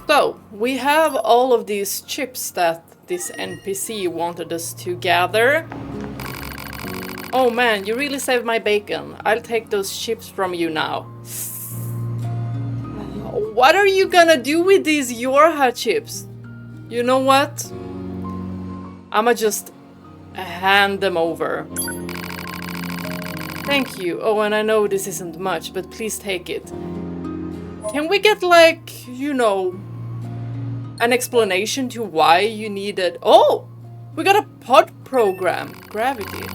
So, we have all of these chips that this NPC wanted us to gather. Oh man, you really saved my bacon. I'll take those chips from you now. What are you gonna do with these Yorha chips? You know what? I'ma just hand them over. Thank you. Oh, and I know this isn't much, but please take it. Can we get, like, you know, an explanation to why you needed... Oh! We got a pod program. Gravity.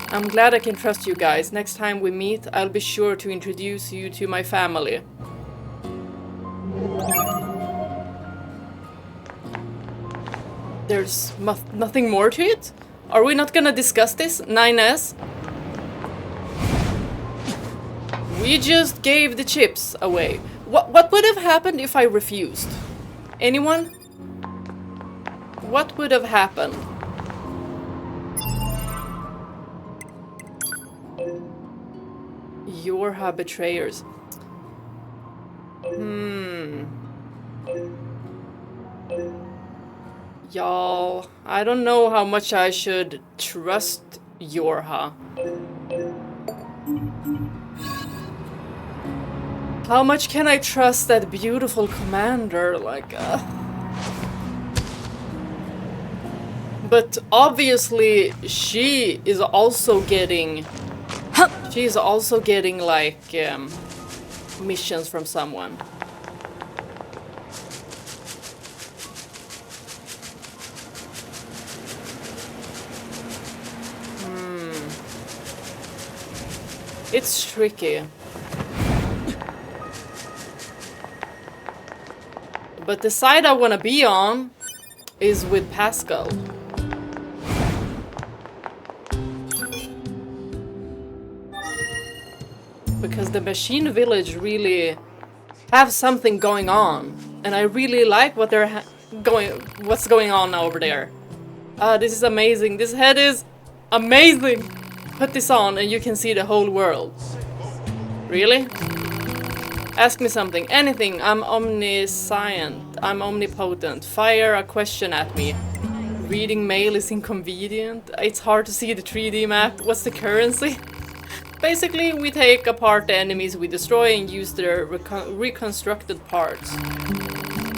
I'm glad I can trust you guys. Next time we meet, I'll be sure to introduce you to my family. There's nothing more to it? Are we not gonna discuss this? 9S? We just gave the chips away. What would have happened if I refused? Anyone? What would have happened? Yorha betrayers. Y'all, I don't know how much I should trust Yorha. How much can I trust that beautiful commander? Like, But obviously, she is also getting... She's also getting, like, missions from someone. It's tricky. But the side I want to be on is with Pascal. Because the machine village really have something going on, and I really like what they're what's going on over there. This is amazing. This head is amazing. Put this on and you can see the whole world. Really? Ask me something. Anything. I'm omniscient. I'm omnipotent. Fire a question at me. Reading mail is inconvenient. It's hard to see the 3D map. What's the currency? Basically, we take apart the enemies we destroy and use their reconstructed parts.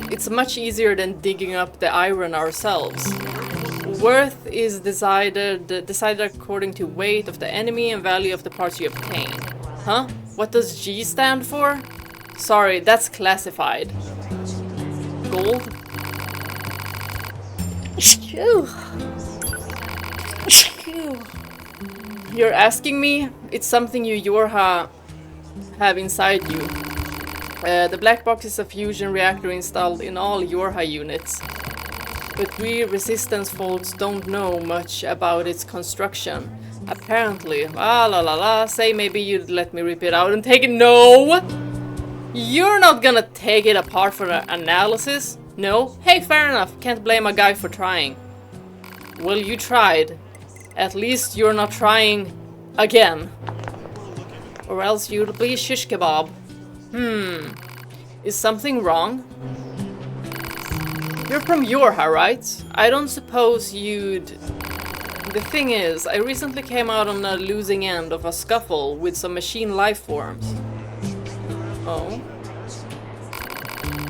It's much easier than digging up the iron ourselves. Worth is decided according to weight of the enemy and value of the parts you obtain. Huh? What does G stand for? Sorry, that's classified. Gold? Phew. Phew. You're asking me? It's something you Yorha have inside you. The black box is a fusion reactor installed in all Yorha units. But we resistance folks don't know much about its construction. Apparently. Ah la la la. Say maybe you'd let me rip it out and take it. No! You're not gonna take it apart for an analysis? No? Hey, fair enough. Can't blame a guy for trying. Well, you tried. At least you're not trying again. Or else you'll be shish kebab. Is something wrong? You're from Yorha, right? I don't suppose you'd... The thing is, I recently came out on the losing end of a scuffle with some machine life forms. Oh?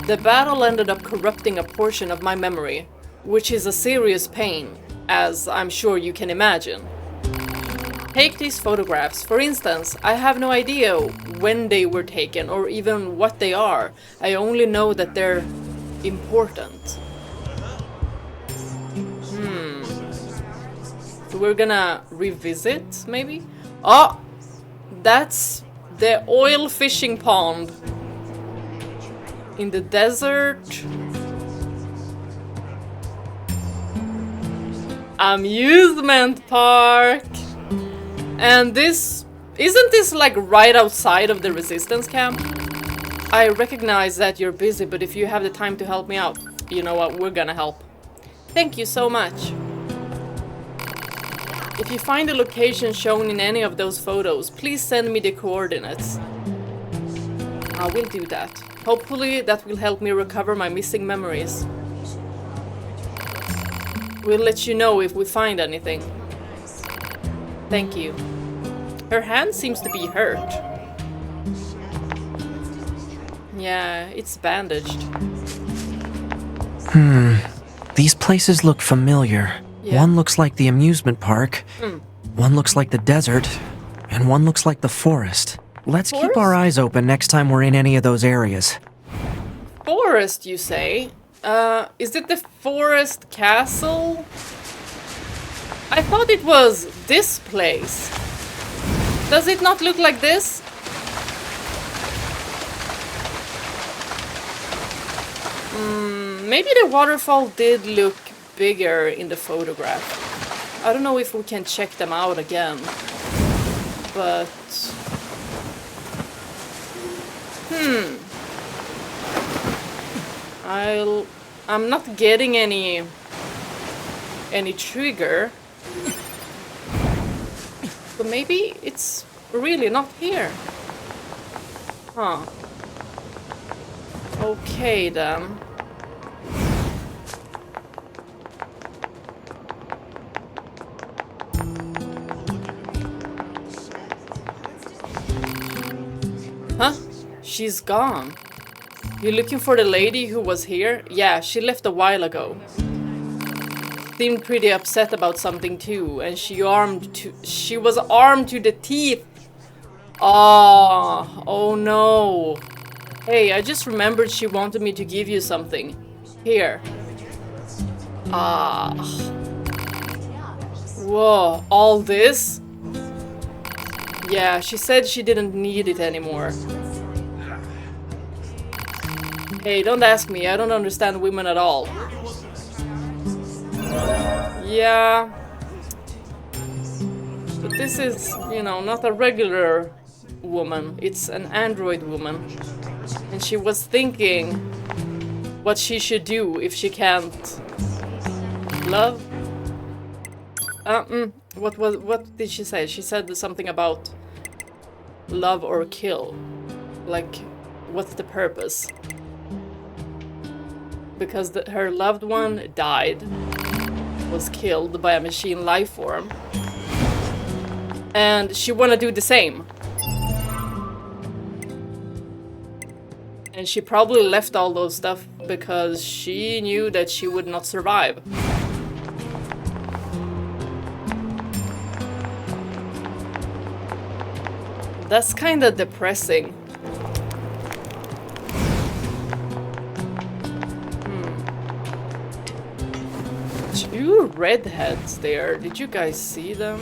The battle ended up corrupting a portion of my memory, which is a serious pain, as I'm sure you can imagine. Take these photographs. For instance, I have no idea when they were taken or even what they are. I only know that they're important. So we're gonna revisit, maybe? Oh! That's the oil fishing pond. In the desert. Amusement Park. And this... Isn't this like right outside of the resistance camp? I recognize that you're busy, but if you have the time to help me out, you know what, we're gonna help. Thank you so much. If you find the location shown in any of those photos, please send me the coordinates. I will do that. Hopefully that will help me recover my missing memories. We'll let you know if we find anything. Thank you. Her hand seems to be hurt. Yeah, it's bandaged. These places look familiar. Yeah. One looks like the amusement park, one looks like the desert, and one looks like the forest. Let's keep our eyes open next time we're in any of those areas. Forest, you say? Is it the forest castle? I thought it was this place. Does it not look like this? Maybe the waterfall did look bigger in the photograph. I don't know if we can check them out again. But... I'm not getting any trigger. But maybe it's really not here. Huh. Okay then. Huh? She's gone. You're looking for the lady who was here? Yeah, she left a while ago. Seemed pretty upset about something too, and she was armed to the teeth. Oh no. Hey, I just remembered she wanted me to give you something. Here. Whoa, all this? Yeah, she said she didn't need it anymore. Hey, don't ask me, I don't understand women at all. Yeah. But this is, you know, not a regular woman. It's an android woman. And she was thinking what she should do if she can't love. What did she say? She said something about love or kill. Like, what's the purpose? Because her loved one died, was killed by a machine life form, and she wanna do the same. And she probably left all those stuff because she knew that she would not survive. That's kinda depressing. Two redheads there. Did you guys see them?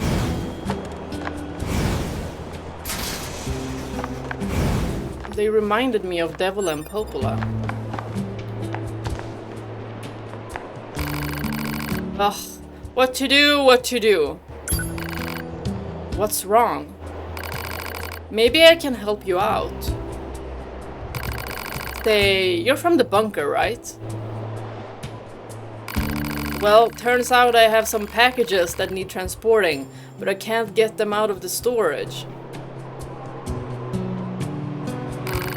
They reminded me of Devil and Popola. Ugh. What to do? What to do? What's wrong? Maybe I can help you out. You're from the bunker, right? Well, turns out I have some packages that need transporting, but I can't get them out of the storage.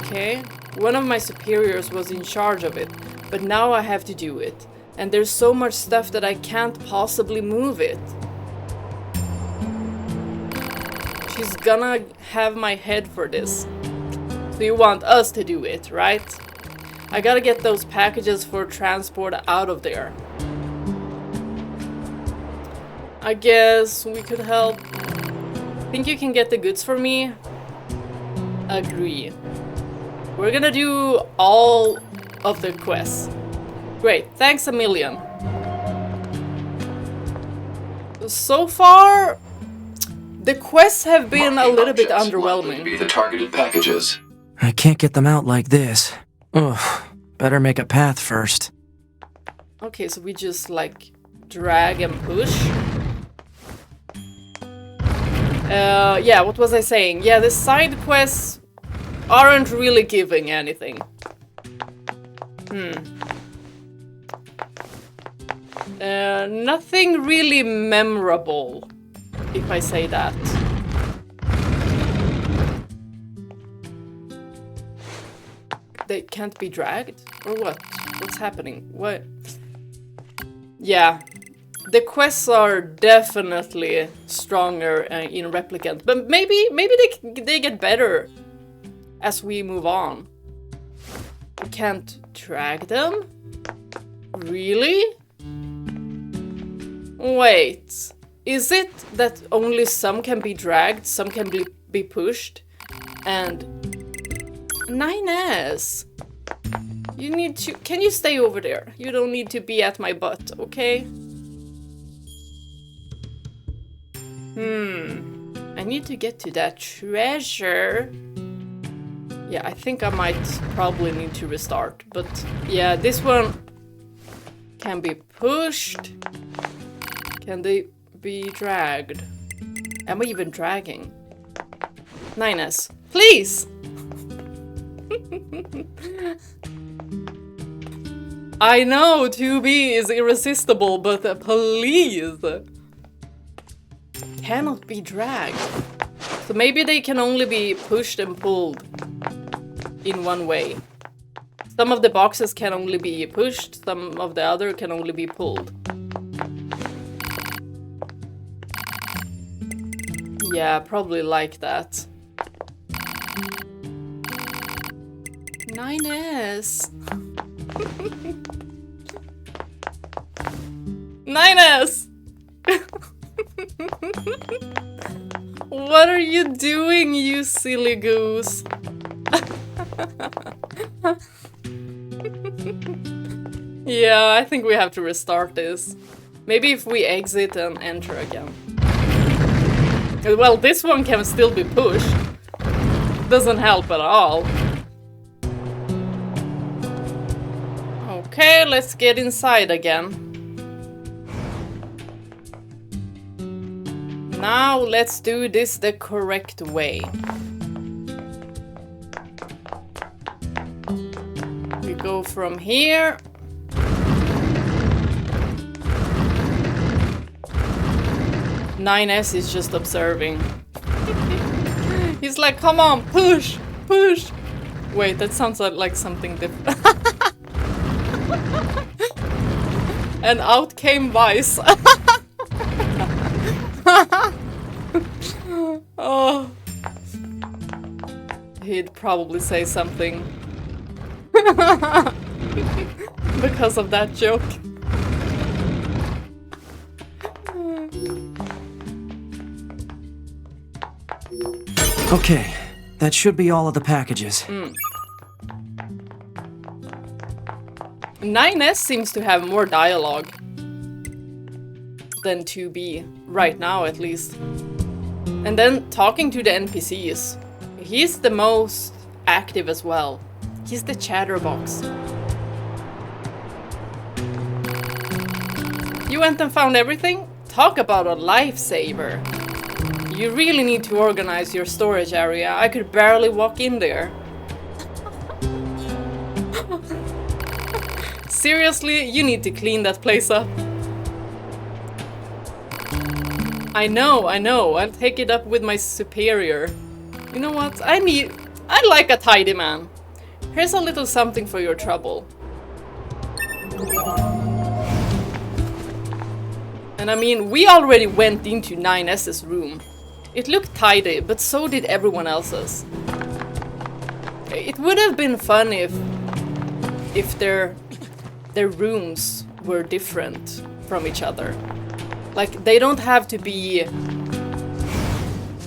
Okay, one of my superiors was in charge of it, but now I have to do it. And there's so much stuff that I can't possibly move it. She's gonna have my head for this. So you want us to do it, right? I gotta get those packages for transport out of there. I guess we could help. Think you can get the goods for me? Agree. We're gonna do all of the quests. Great, thanks a million. So far, the quests have been a little bit underwhelming. Be the targeted packages. I can't get them out like this. Ugh, better make a path first. Okay, so we just like drag and push. Yeah, what was I saying? Yeah, the side quests aren't really giving anything. Nothing really memorable, if I say that. they can't be dragged? Or what? What's happening? What? Yeah. The quests are definitely stronger in Replicant, but maybe they get better as we move on. We can't drag them? Really? Wait. Is it that only some can be dragged, some can be pushed? And 9S. You need to... Can you stay over there? You don't need to be at my butt, okay? I need to get to that treasure. Yeah, I think I might probably need to restart. But yeah, this one can be pushed. Can they be dragged? Am I even dragging? 9S, please! I know 2B is irresistible, but please! Cannot be dragged. So maybe they can only be pushed and pulled in one way. Some of the boxes can only be pushed, some of the other can only be pulled. Yeah, probably like that. 9S. 9S! What are you doing, you silly goose? Yeah, I think we have to restart this. Maybe if we exit and enter again. Well, this one can still be pushed. Doesn't help at all. Okay, let's get inside again. Now let's do this the correct way. We go from here. Nine S is just observing. He's like, come on, push, push. Wait, that sounds like something different. And out came Vice. Oh. He'd probably say something. Because of that joke. Okay, that should be all of the packages. 9S seems to have more dialogue than 2B, right now at least. And then talking to the NPCs. He's the most active as well. He's the chatterbox. You went and found everything? Talk about a lifesaver. You really need to organize your storage area. I could barely walk in there. Seriously, you need to clean that place up. I know. I'll take it up with my superior. You know what? I like a tidy man. Here's a little something for your trouble. And I mean, we already went into 9S's room. It looked tidy, but so did everyone else's. It would have been fun if their rooms were different from each other. Like, they don't have to be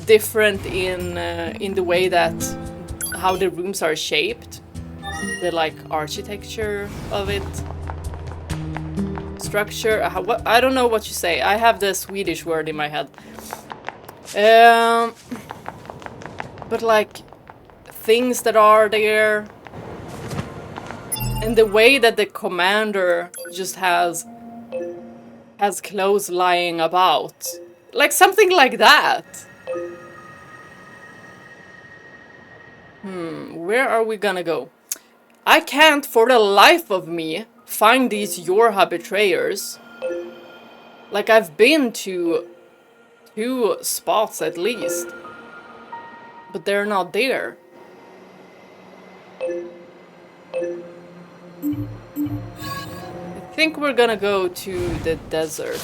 different in the way that how the rooms are shaped. The like architecture of it. Structure. I don't know what you say. I have the Swedish word in my head. But like things that are there, and the way that the commander just has clothes lying about, like something like that. Where are we gonna go? I can't for the life of me find these Yorha betrayers. Like, I've been to 2 spots at least, but they're not there. I think we're gonna go to the desert.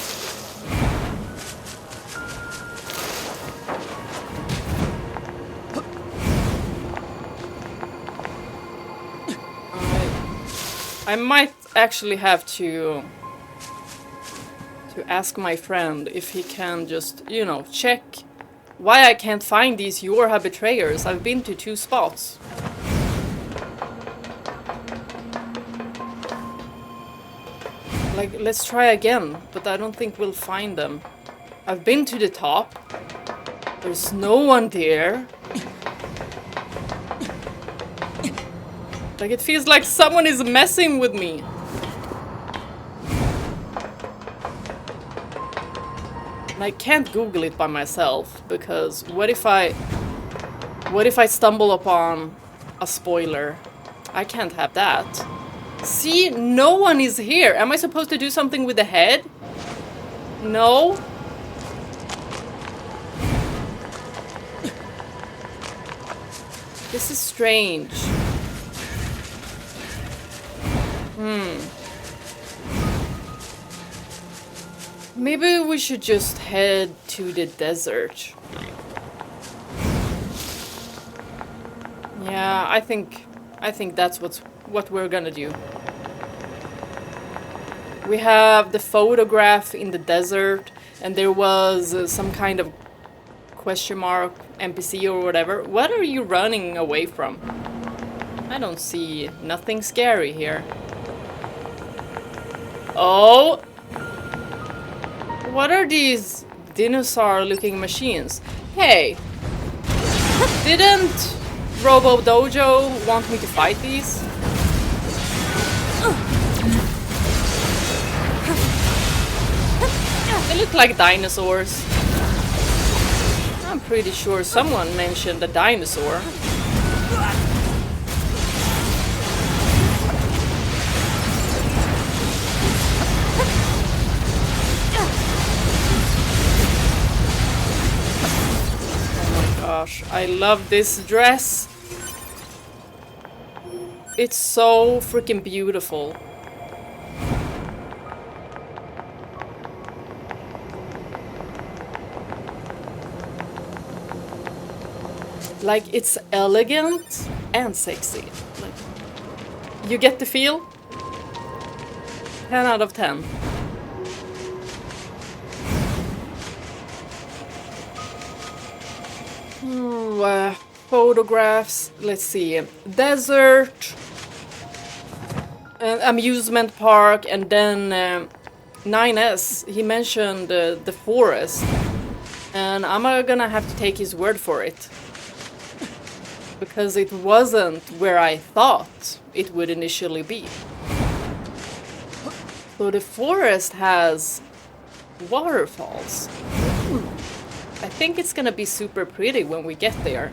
I might actually have to ask my friend if he can just, you know, check why I can't find these Yorha betrayers. I've been to 2 spots. Like, let's try again, but I don't think we'll find them. I've been to the top. There's no one there. Like, it feels like someone is messing with me. And I can't Google it by myself, because what if I stumble upon a spoiler? I can't have that. See, no one is here. Am I supposed to do something with the head? No. This is strange. Maybe we should just head to the desert. Yeah, I think that's what we're gonna do. We have the photograph in the desert, and there was some kind of question mark NPC or whatever. What are you running away from? I don't see nothing scary here. Oh! What are these dinosaur-looking machines? Hey! Didn't Robo Dojo want me to fight these? They look like dinosaurs. I'm pretty sure someone mentioned a dinosaur. Gosh, I love this dress. It's so freaking beautiful. Like, it's elegant and sexy. Like, you get the feel? 10 out of 10. Photographs, let's see, desert, amusement park, and then 9S, he mentioned the forest, and I'm gonna have to take his word for it, because it wasn't where I thought it would initially be. So the forest has waterfalls. I think it's gonna be super pretty when we get there.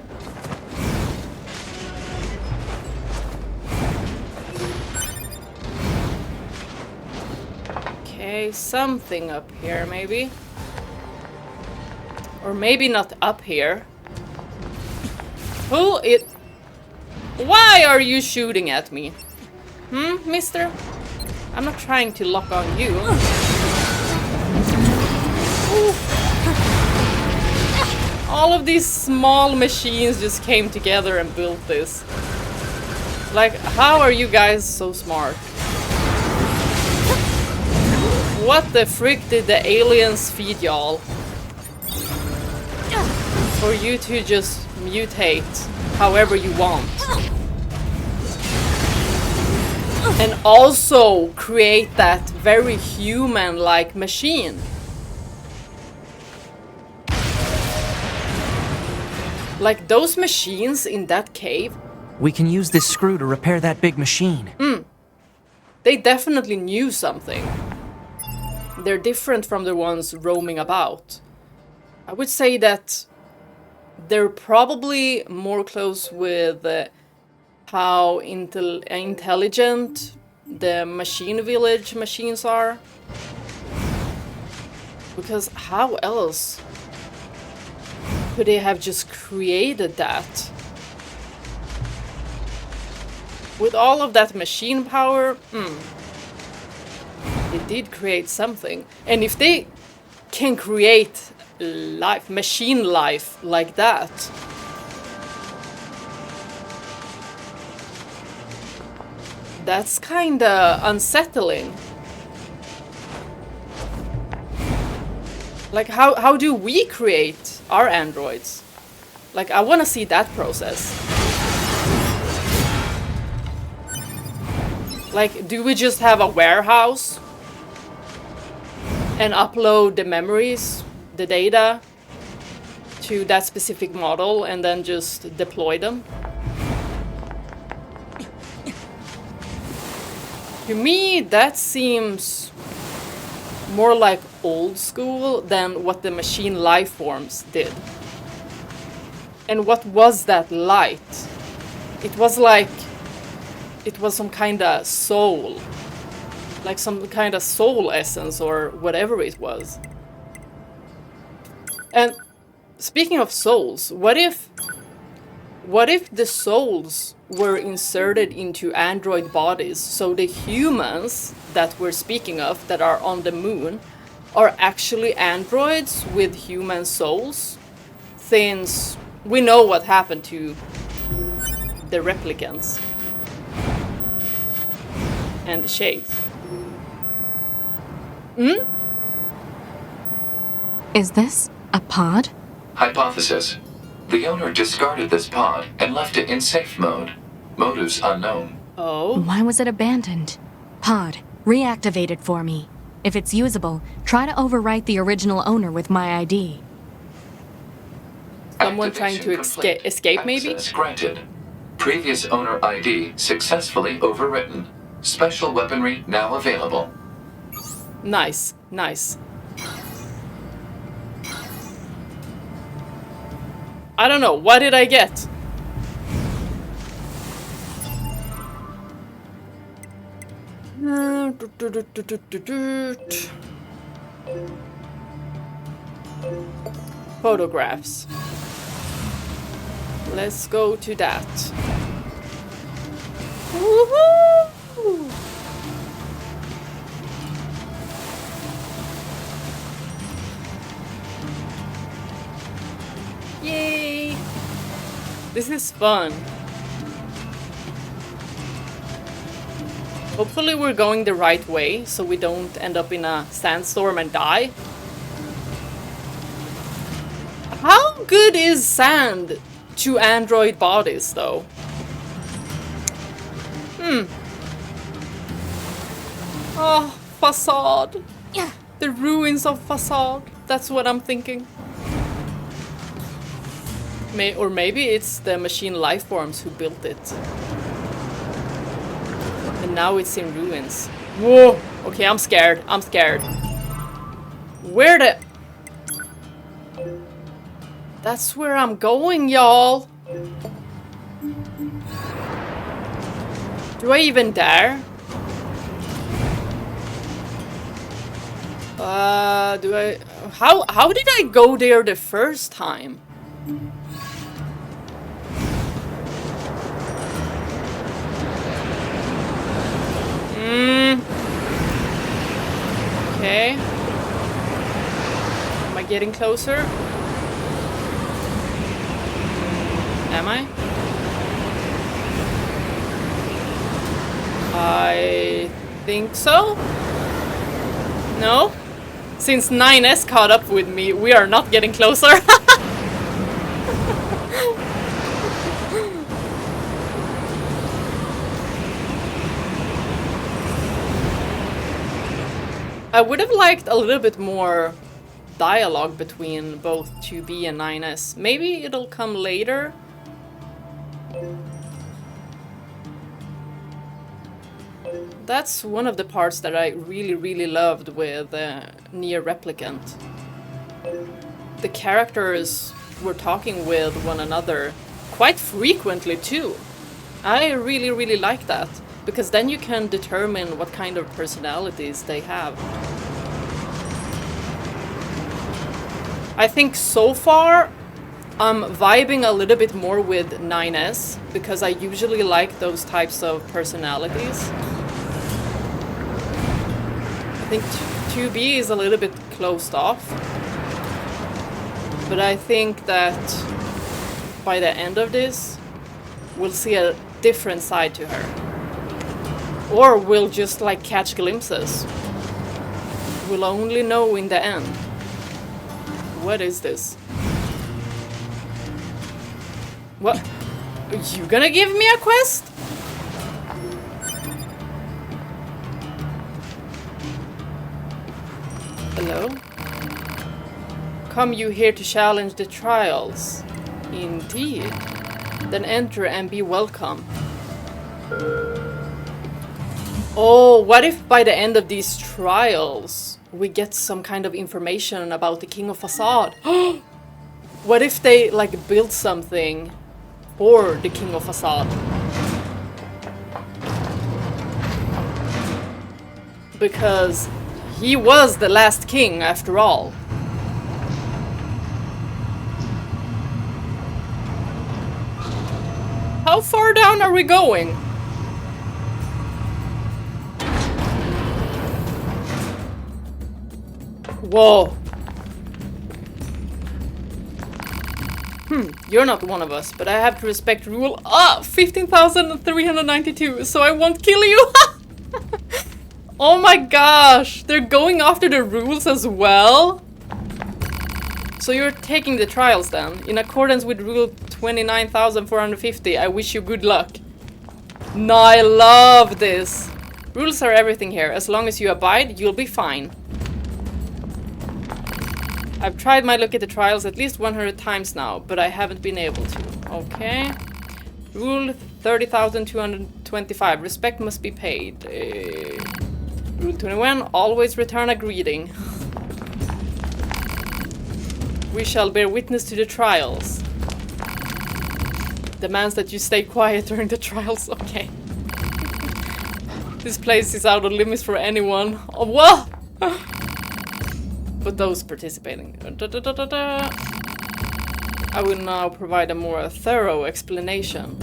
Okay, something up here maybe. Or maybe not up here. Who it? Why are you shooting at me? Mister? I'm not trying to lock on you. Ooh. All of these small machines just came together and built this. Like, how are you guys so smart? What the frick did the aliens feed y'all? For you to just mutate however you want. And also create that very human-like machine. Like, those machines in that cave. We can use this screw to repair that big machine. They definitely knew something. They're different from the ones roaming about. I would say that they're probably more close with how intelligent the machine village machines are. Because how else could they have just created that? With all of that machine power, they did create something. And if they can create life, machine life like that, that's kinda unsettling. Like, how do we create our androids? Like, I wanna see that process. Like, do we just have a warehouse and upload the memories, the data, to that specific model and then just deploy them? To me, that seems more like old school than what the machine life forms did. And what was that light? It was like... it was some kind of soul. Like some kind of soul essence or whatever it was. And speaking of souls, what if the souls were inserted into android bodies, so the humans that we're speaking of that are on the moon are actually androids with human souls? Since we know what happened to the replicants and the shades. Is this a pod? Hypothesis. The owner discarded this pod and left it in safe mode. Motives unknown. Oh? Why was it abandoned? Pod, reactivate it for me. If it's usable, try to overwrite the original owner with my ID. Someone trying to escape maybe? Access granted. Previous owner ID successfully overwritten. Special weaponry now available. Nice, nice. I don't know, what did I get? Photographs. Let's go to that. Woohoo! Yay! This is fun. Hopefully we're going the right way so we don't end up in a sandstorm and die. How good is sand to android bodies though? Oh, facade. Yeah. The ruins of facade. That's what I'm thinking. Or maybe it's the machine life forms who built it. And now it's in ruins. Whoa! Okay, I'm scared. I'm scared. Where the... That's where I'm going, y'all. Do I even dare? Do I... How did I go there the first time? Okay. Am I getting closer? Am I? I think so. No? Since 9S caught up with me, we are not getting closer. I would have liked a little bit more dialogue between both 2B and 9S. Maybe it'll come later. That's one of the parts that I really loved with Nier Replicant. The characters were talking with one another quite frequently too. I really like that, because then you can determine what kind of personalities they have. I think so far I'm vibing a little bit more with 9S because I usually like those types of personalities. I think 2B is a little bit closed off. But I think that by the end of this, we'll see a different side to her. Or we'll just like catch glimpses. We'll only know in the end. What is this? What? Are you gonna give me a quest? Hello? Come you here to challenge the trials? Indeed. Then enter and be welcome. Oh, what if by the end of these trials we get some kind of information about the King of Facade? What if they like build something for the King of Facade? Because he was the last king after all. How far down are we going? Whoa. You're not one of us, but I have to respect rule 15,392, so I won't kill you. Oh my gosh, they're going after the rules as well? So you're taking the trials then, in accordance with rule 29,450, I wish you good luck. No, I love this. Rules are everything here, as long as you abide, you'll be fine. I've tried my luck at the trials at least 100 times now, but I haven't been able to. Okay. Rule 30,225. Respect must be paid. Rule 21. Always return a greeting. We shall bear witness to the trials. Demands that you stay quiet during the trials. Okay. This place is out of limits for anyone. Oh, what? But those participating. I will now provide a more thorough explanation.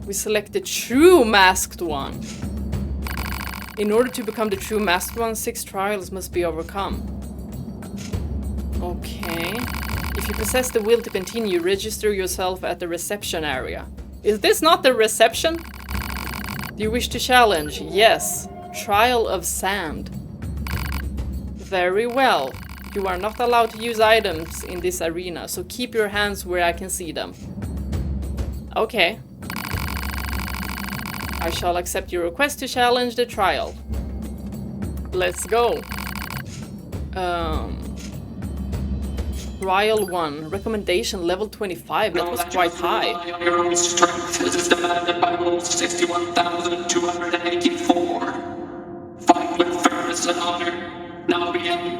We select the true masked one. In order to become the true masked one, 6 trials must be overcome. Okay. If you possess the will to continue, register yourself at the reception area. Is this not the reception? Do you wish to challenge? Yes. Trial of sand. Very well. You are not allowed to use items in this arena, so keep your hands where I can see them. Okay. I shall accept your request to challenge the trial. Let's go. Trial 1. Recommendation level 25. That was quite high. Your own strength is demanded by rule 61,284. Fight with fairness and honor. Now begin.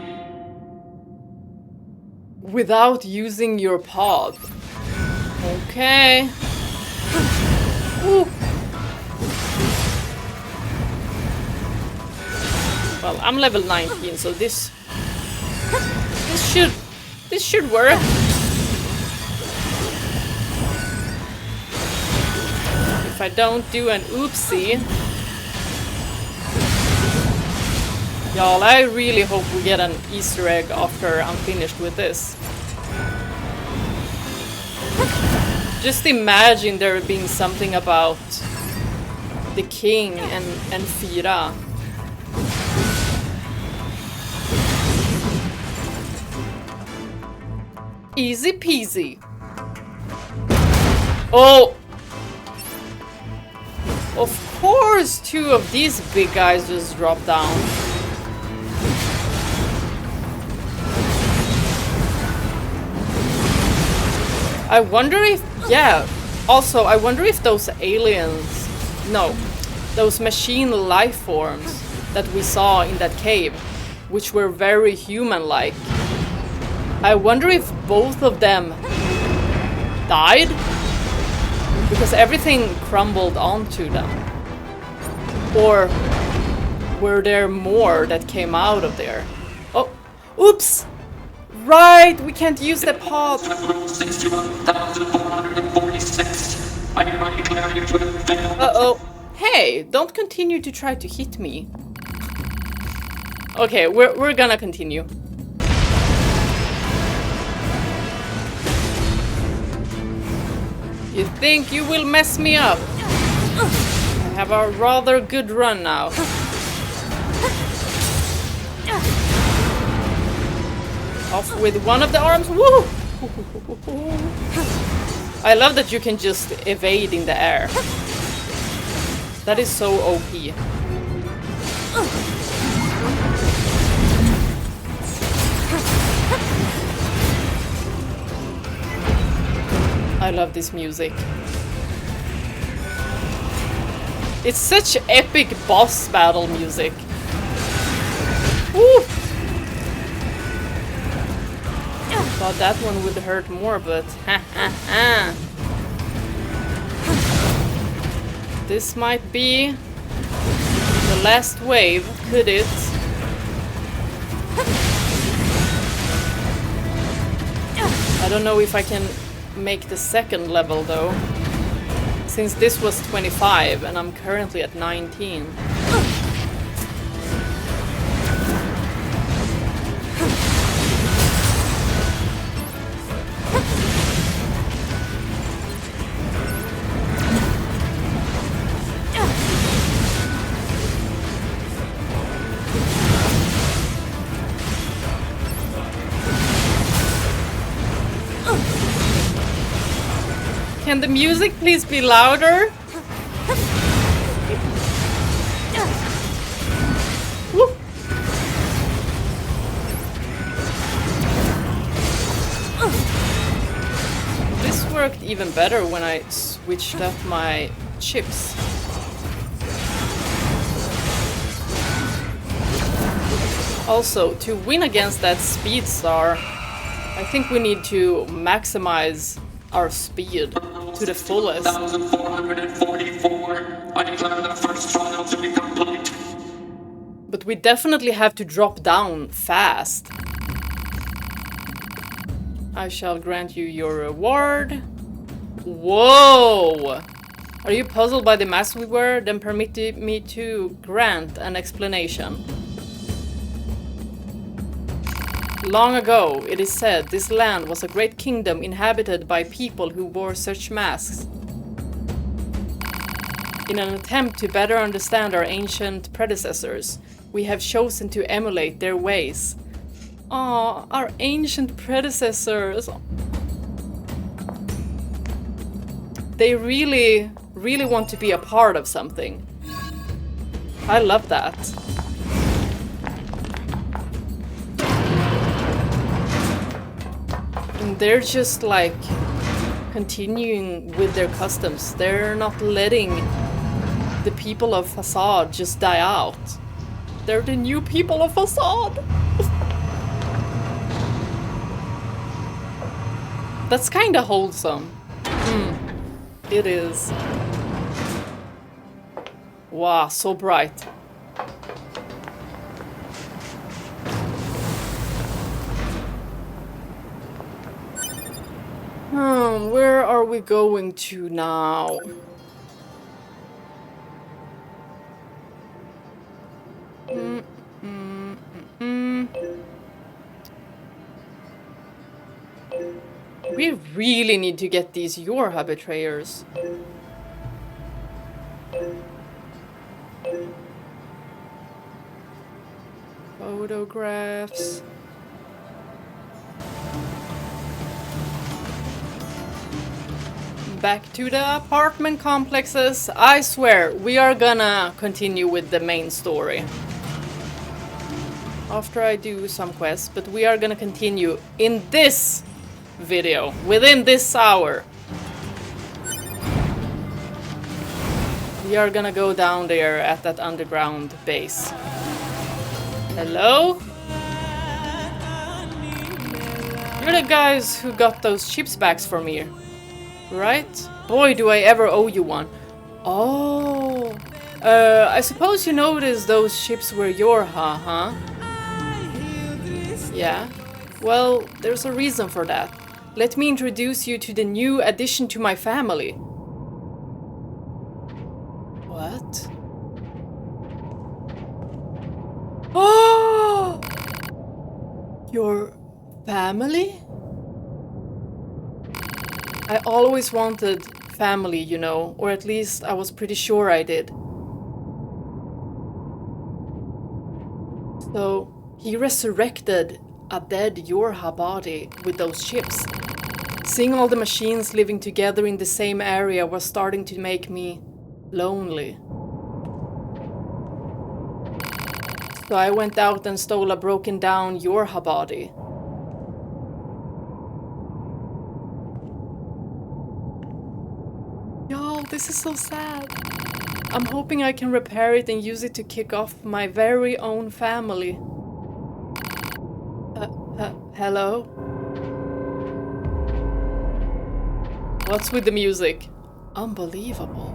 Without using your pod. Okay. Ooh. Well, I'm level 19, so this should work. If I don't do an oopsie. Y'all, I really hope we get an Easter egg after I'm finished with this. Just imagine there being something about the king and Fira. Easy peasy. Oh! Of course 2 of these big guys just dropped down. I wonder if... yeah. Also, I wonder if those aliens... no. Those machine life forms that we saw in that cave, which were very human-like. I wonder if both of them died? Because everything crumbled onto them. Or were there more that came out of there? Oh, oops! right! We can't use the pod. 61,446. I hereby declare you to have failed. Uh-oh. Hey, don't continue to try to hit me. Okay, we're gonna continue. You think you will mess me up? I have a rather good run now. Off with one of the arms. Woo! I love that you can just evade in the air. That is so OP. I love this music. It's such epic boss battle music. Woo! Thought that one would hurt more, but this might be the last wave, could it? I don't know if I can make the second level though, since this was 25 and I'm currently at 19. Can the music please be louder? Woo. This worked even better when I switched up my chips. Also, to win against that speed star, I think we need to maximize our speed to the fullest. 1,444. I declare the first trial to be complete. But we definitely have to drop down fast. I shall grant you your reward. Whoa! Are you puzzled by the mask we wear? Then permit me to grant an explanation. Long ago, it is said, this land was a great kingdom inhabited by people who wore such masks. In an attempt to better understand our ancient predecessors, we have chosen to emulate their ways. Aw, our ancient predecessors. They really, really want to be a part of something. I love that. And they're just like continuing with their customs. They're not letting the people of Facade just die out. They're the new people of Facade. That's kinda wholesome. It is. Wow, so bright. Where are we going to now? We really need to get these Yorha betrayers. Photographs. Back to the apartment complexes. I swear, we are gonna continue with the main story after I do some quests, but we are gonna continue in this video, within this hour. We are gonna go down there at that underground base. Hello? You're the guys who got those chips bags for me, right? Boy, do I ever owe you one. Oh. I suppose you noticed those ships were Yorha, huh? Yeah. Well, there's a reason for that. Let me introduce you to the new addition to my family. What? Oh! Your family? I always wanted family, you know, or at least I was pretty sure I did. So, he resurrected a dead Yorha body with those chips. Seeing all the machines living together in the same area was starting to make me lonely. So I went out and stole a broken down Yorha body. Y'all, this is so sad. I'm hoping I can repair it and use it to kick off my very own family. Hello? What's with the music? Unbelievable.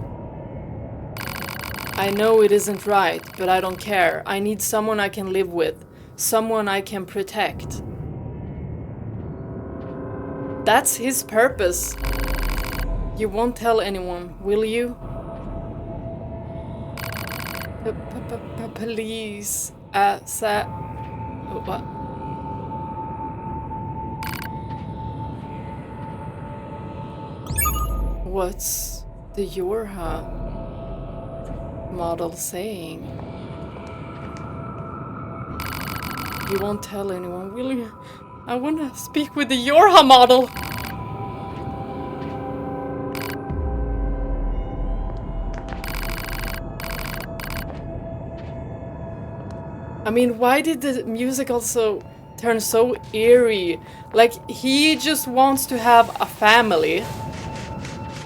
I know it isn't right, but I don't care. I need someone I can live with. Someone I can protect. That's his purpose. You won't tell anyone, will you? Please. What? What's the Yorha model saying? You won't tell anyone, will you? I want to speak with the Yorha model. I mean, why did the music also turn so eerie? Like, he just wants to have a family.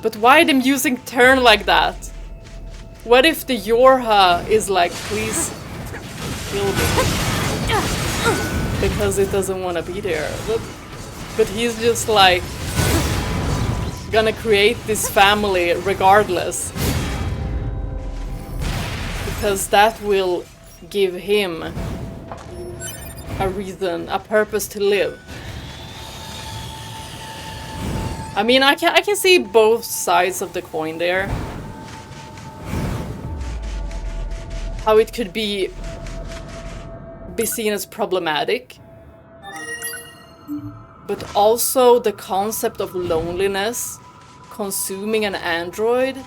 But why the music turn like that? What if the Yorha is like, please kill me? Because it doesn't want to be there. But he's just like, gonna create this family regardless. Because that will give him a reason, a purpose to live. I mean, I can see both sides of the coin there. How it could be seen as problematic. But also the concept of loneliness, consuming an android,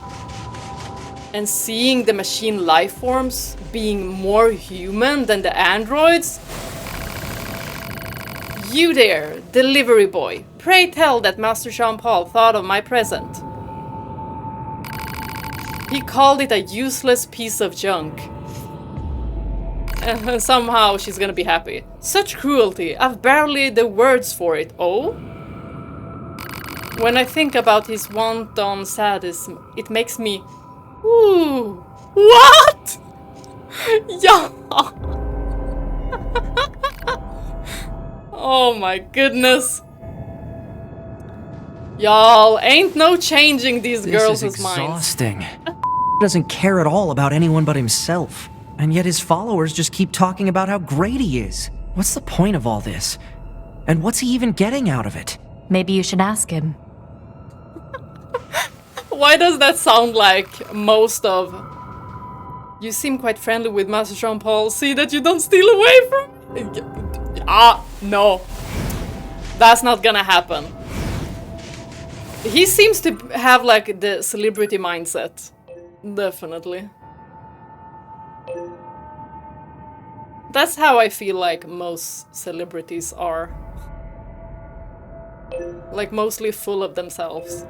and seeing the machine life forms being more human than the androids. You there, delivery boy. Pray tell that Master Jean-Paul thought of my present. He called it a useless piece of junk. And somehow she's gonna be happy. Such cruelty, I've barely the words for it. Oh? When I think about his wanton sadism, it makes me... Ooh. What? Yeah. Oh my goodness. Y'all, ain't no changing these girls' minds. This is exhausting. Doesn't care at all about anyone but himself. And yet his followers just keep talking about how great he is. What's the point of all this? And what's he even getting out of it? Maybe you should ask him. Why does that sound like most of... You seem quite friendly with Master Jean-Paul. See that you don't steal away from... no. That's not gonna happen. He seems to have like the celebrity mindset. Definitely. That's how I feel like most celebrities are. Like mostly full of themselves.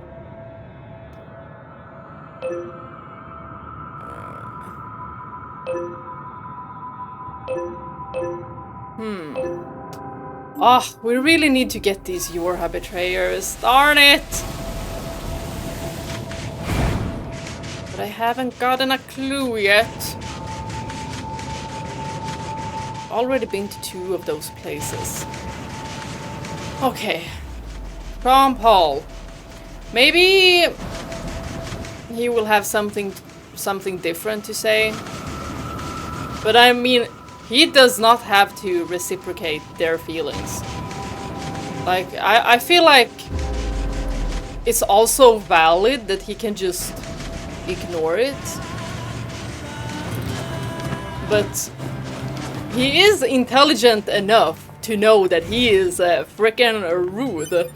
Oh, we really need to get these Yorha betrayers. Darn it! But I haven't gotten a clue yet. Already been to 2 of those places. Okay. Jean-Paul. Maybe he will have something different to say. But I mean, he does not have to reciprocate their feelings. Like, I feel like it's also valid that he can just ignore it. But he is intelligent enough to know that he is frickin' rude.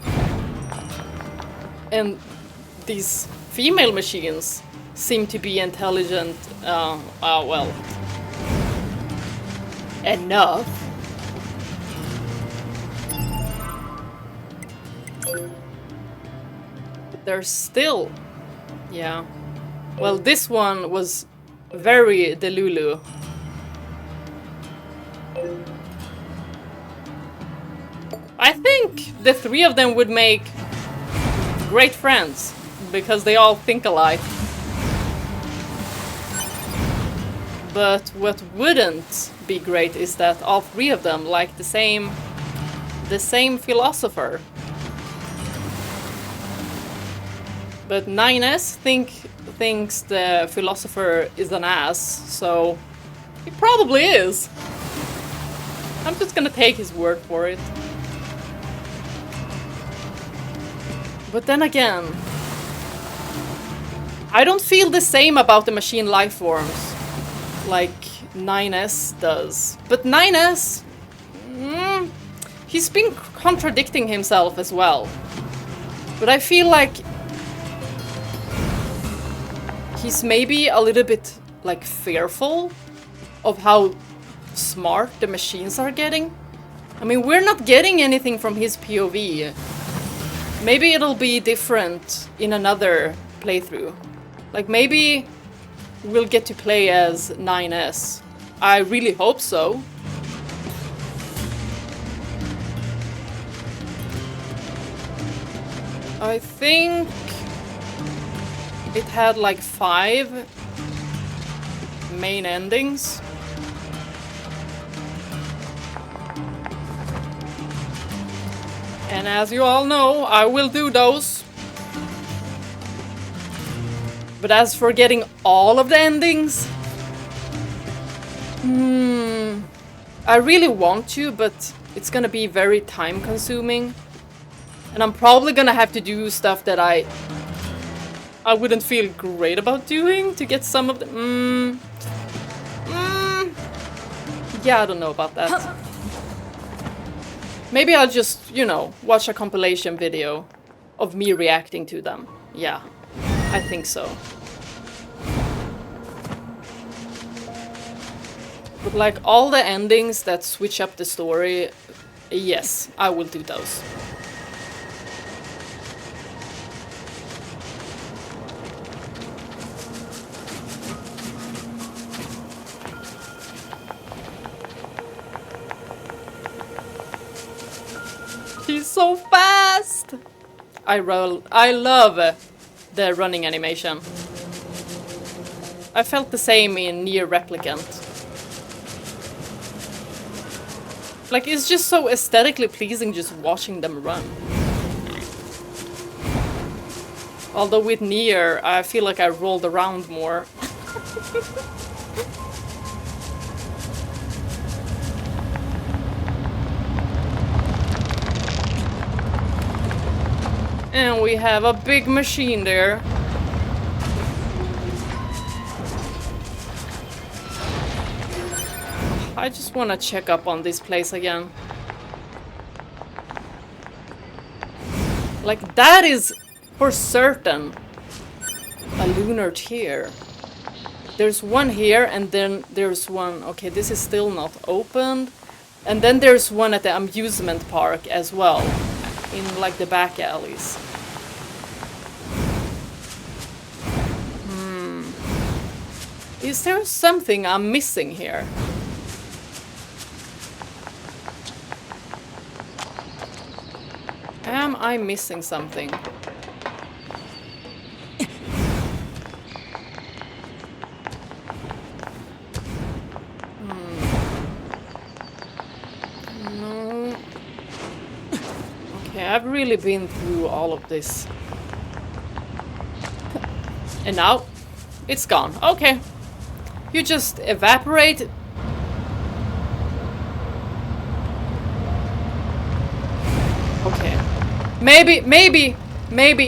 And these female machines seem to be intelligent, well, enough. But there's still, yeah. Well, this one was very Delulu. I think the three of them would make great friends because they all think alike. But what wouldn't be great is that all three of them like the same philosopher. But 9S thinks the philosopher is an ass, so he probably is. I'm just gonna take his word for it. But then again, I don't feel the same about the machine life forms like 9S does. But 9S, he's been contradicting himself as well. But I feel like he's maybe a little bit like fearful of how smart the machines are getting. I mean, we're not getting anything from his POV. Maybe it'll be different in another playthrough. Like maybe we'll get to play as 9S. I really hope so. I think it had like 5 main endings. And as you all know, I will do those. But as for getting all of the endings, I really want to, but it's gonna be very time consuming. And I'm probably gonna have to do stuff that I wouldn't feel great about doing to get some of the... Yeah, I don't know about that. Maybe I'll just, you know, watch a compilation video of me reacting to them. Yeah, I think so. But like all the endings that switch up the story, yes, I will do those. He's so fast! I love the running animation. I felt the same in Nier Replicant. Like, it's just so aesthetically pleasing just watching them run. Although with Nier, I feel like I rolled around more. And we have a big machine there. I just want to check up on this place again. Like, that is for certain a lunar tier. There's one here, and then there's one... Okay, this is still not opened. And then there's one at the amusement park as well. In, like, the back alleys. Is there something I'm missing here? Am I missing something? No. Okay, I've really been through all of this. And now, it's gone. Okay. You just evaporate. Okay. Maybe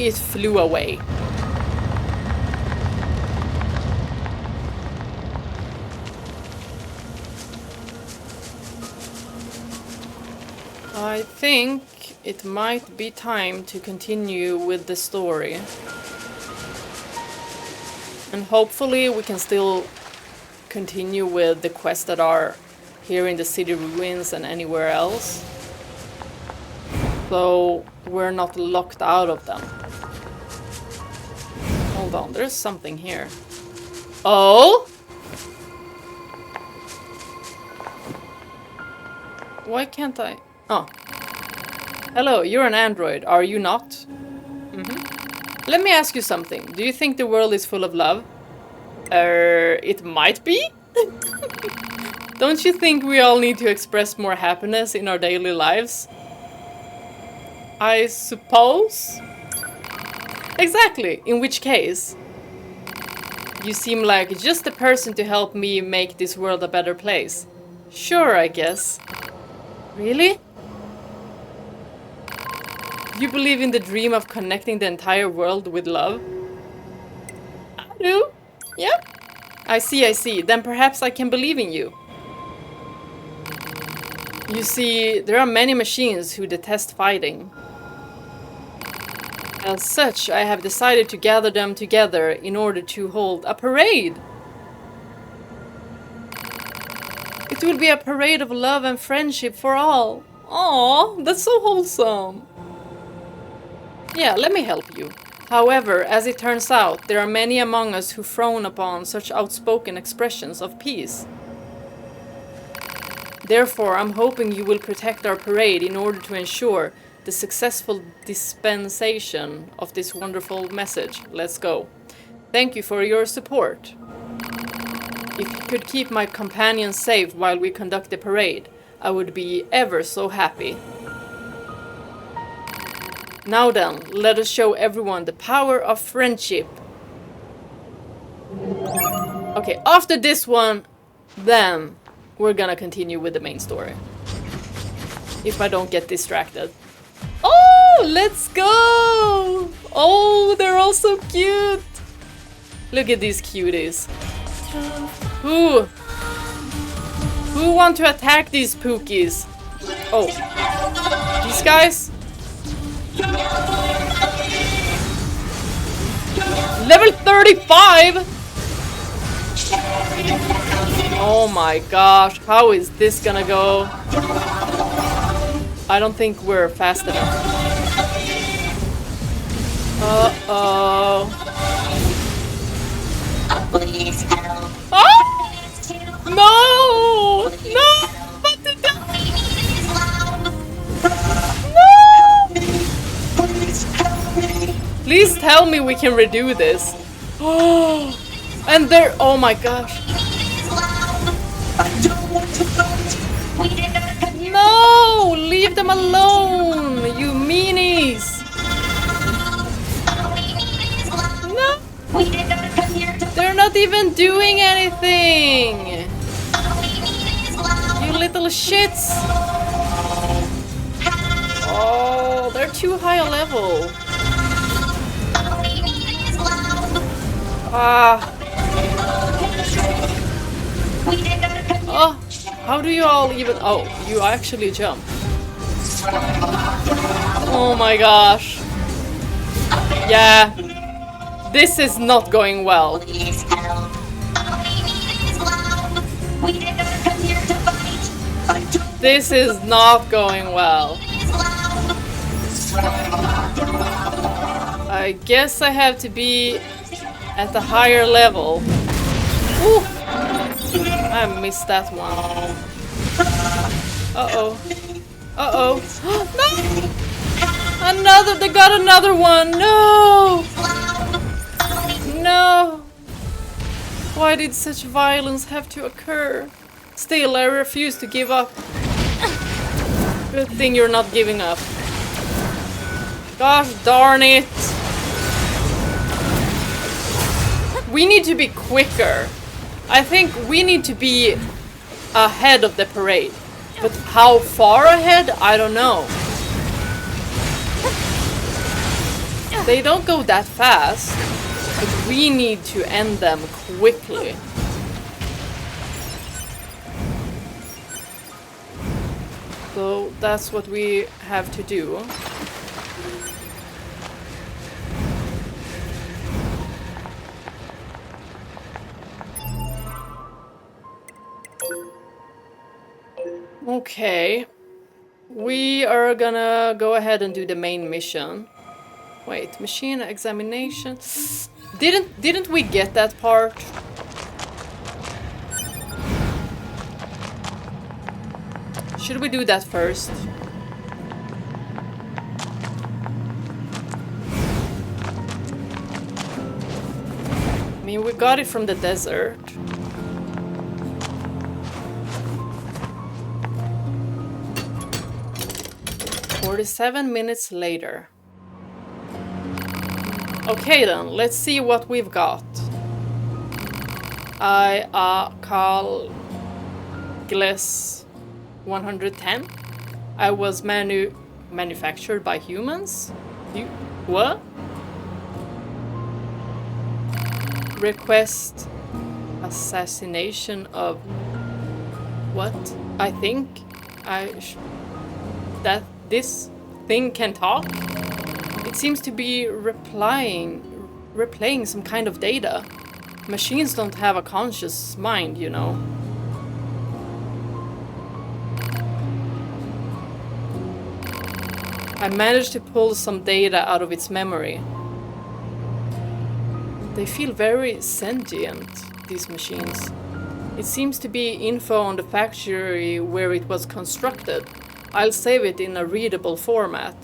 it flew away. I think it might be time to continue with the story. And hopefully we can still continue with the quests that are here in the city ruins and anywhere else. So we're not locked out of them. Hold on, there's something here. Oh? Why can't I? Oh. Hello, you're an android, are you not? Let me ask you something. Do you think the world is full of love? It might be? Don't you think we all need to express more happiness in our daily lives? I suppose? Exactly, in which case? You seem like just the person to help me make this world a better place. Sure, I guess. Really? You believe in the dream of connecting the entire world with love? I do. Yeah. I see. Then perhaps I can believe in you. You see, there are many machines who detest fighting. As such, I have decided to gather them together in order to hold a parade. It will be a parade of love and friendship for all. Aww, that's so wholesome. Yeah, let me help you. However, as it turns out, there are many among us who frown upon such outspoken expressions of peace. Therefore, I'm hoping you will protect our parade in order to ensure the successful dispensation of this wonderful message. Let's go. Thank you for your support. If you could keep my companions safe while we conduct the parade, I would be ever so happy. Now then, let us show everyone the power of friendship. Okay, after this one, then we're gonna continue with the main story. If I don't get distracted. Oh, let's go! Oh, they're all so cute! Look at these cuties. Who want to attack these pookies? Oh, these guys? Level 35? Oh my gosh, how is this gonna go? I don't think we're fast enough. Uh-oh. Please help. Oh! No! No! What did that? No! Please tell me we can redo this. Oh! And they're... Oh my gosh. No! Leave them alone! You meanies! No! They're not even doing anything! You little shits! Oh, they're too high a level. Ah. Oh, how do you all even... Oh, you actually jump. Oh my gosh. Yeah. This is not going well. Please help. We did not come here to fight. This is not going well. I guess I have to be at the higher level. Ooh. I missed that one. Uh-oh. Uh-oh. No! Another! They got another one! No! No! Why did such violence have to occur? Still, I refuse to give up. Good thing you're not giving up. Gosh darn it! We need to be quicker. I think we need to be ahead of the parade. But how far ahead? I don't know. They don't go that fast, but we need to end them quickly. So that's what we have to do. Okay. We are gonna go ahead and do the main mission. Wait, machine examination. Didn't we get that part? Should we do that first? I mean, we got it from the desert. "47 minutes later." Okay then, let's see what we've got. Carl Gless 110. I was manufactured by humans? What? Request assassination of what? I think that this thing can talk? It seems to be replaying some kind of data. Machines don't have a conscious mind, you know. I managed to pull some data out of its memory. They feel very sentient, these machines. It seems to be info on the factory where it was constructed. I'll save it in a readable format.